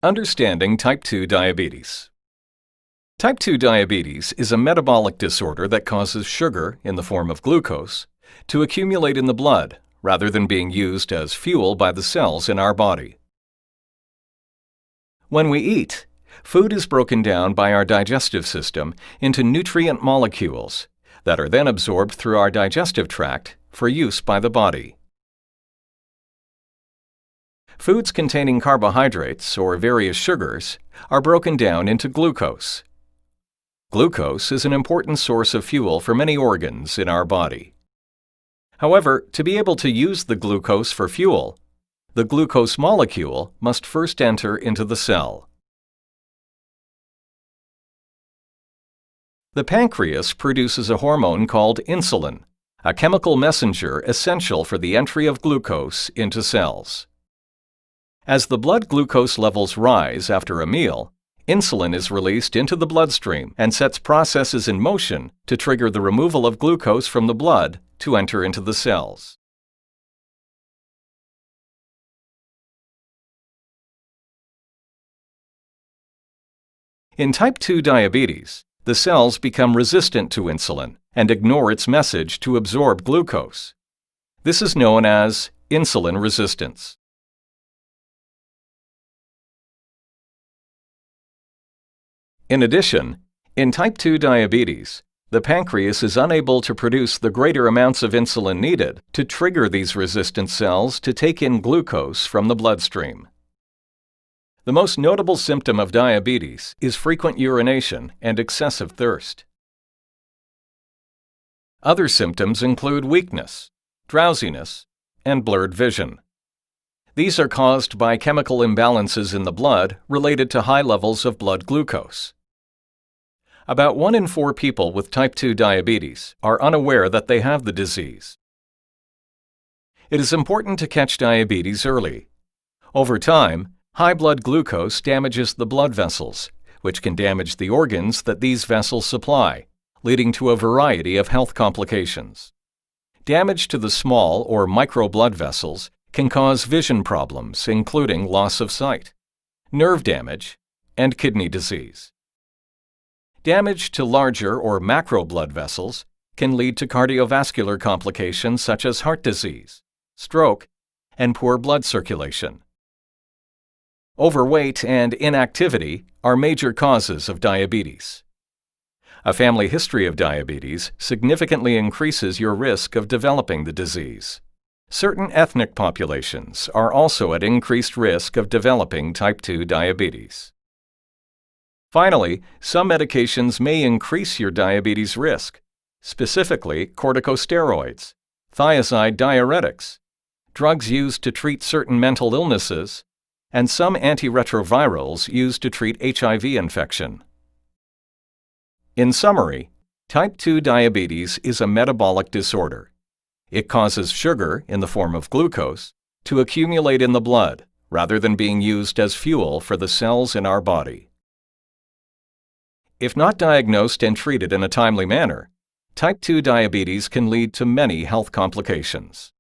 Understanding Type 2 Diabetes. Type 2 diabetes is a metabolic disorder that causes sugar, in the form of glucose, to accumulate in the blood rather than being used as fuel by the cells in our body. When we eat, food is broken down by our digestive system into nutrient molecules that are then absorbed through our digestive tract for use by the body. Foods containing carbohydrates or various sugars are broken down into glucose. Glucose is an important source of fuel for many organs in our body. However, to be able to use the glucose for fuel, the glucose molecule must first enter into the cell. The pancreas produces a hormone called insulin, a chemical messenger essential for the entry of glucose into cells. As the blood glucose levels rise after a meal, insulin is released into the bloodstream and sets processes in motion to trigger the removal of glucose from the blood to enter into the cells. In type 2 diabetes, the cells become resistant to insulin and ignore its message to absorb glucose. This is known as insulin resistance. In addition, in type 2 diabetes, the pancreas is unable to produce the greater amounts of insulin needed to trigger these resistant cells to take in glucose from the bloodstream. The most notable symptom of diabetes is frequent urination and excessive thirst. Other symptoms include weakness, drowsiness, and blurred vision. These are caused by chemical imbalances in the blood related to high levels of blood glucose. About 1 in 4 people with type 2 diabetes are unaware that they have the disease. It is important to catch diabetes early. Over time, high blood glucose damages the blood vessels, which can damage the organs that these vessels supply, leading to a variety of health complications. Damage to the small or micro blood vessels can cause vision problems, including loss of sight, nerve damage, and kidney disease. Damage to larger or macro blood vessels can lead to cardiovascular complications such as heart disease, stroke, and poor blood circulation. Overweight and inactivity are major causes of diabetes. A family history of diabetes significantly increases your risk of developing the disease. Certain ethnic populations are also at increased risk of developing type 2 diabetes. Finally, some medications may increase your diabetes risk, specifically corticosteroids, thiazide diuretics, drugs used to treat certain mental illnesses, and some antiretrovirals used to treat HIV infection. In summary, type 2 diabetes is a metabolic disorder. It causes sugar, in the form of glucose, to accumulate in the blood rather than being used as fuel for the cells in our body. If not diagnosed and treated in a timely manner, type 2 diabetes can lead to many health complications.